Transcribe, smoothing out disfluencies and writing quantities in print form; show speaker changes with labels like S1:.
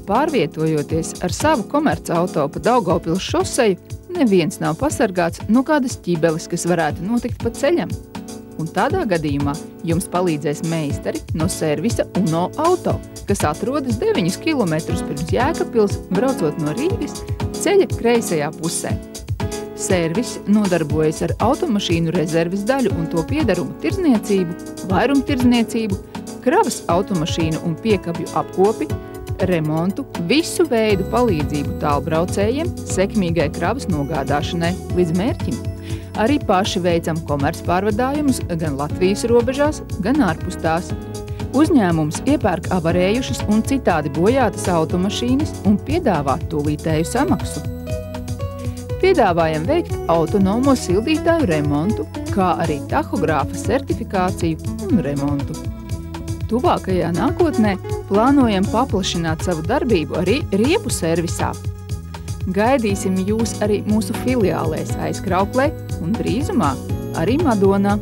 S1: Pārvietojoties ar savu komercauto pa Daugavpils šoseju, neviens nav pasargāts no kādas ķibeles, kas varētu notikt pa ceļam. Un tādā gadījumā jums palīdzēs meistari no servisa UNO Auto, kas atrodas 9 kilometrus pirms Jēkabpils, braucot no Rīgas ceļa kreisajā pusē. Servis nodarbojas ar automašīnu rezerves daļu un to piedarumu tirdzniecību, vairumtirdzniecību, kravas automašīnu un piekabju apkopi, remontu, visu veidu palīdzību tālbraucējiem, sekmīgai kravas nogādāšanai līdz mērķim. Arī paši veicam komercpārvadājumus gan Latvijas robežās, gan ārpus tās. Uzņēmums iepērk avarējušas un citādi bojātas automašīnas un piedāvā tūlītēju samaksu. Piedāvājam veikt autonomo sildītāju remontu, kā arī tahogrāfa certifikāciju un remontu. Tuvākajā nākotnē plānojam paplašināt savu darbību arī riepu servisā. Gaidīsim jūs arī mūsu filiālēs Aizkrauklē un drīzumā arī Madonā.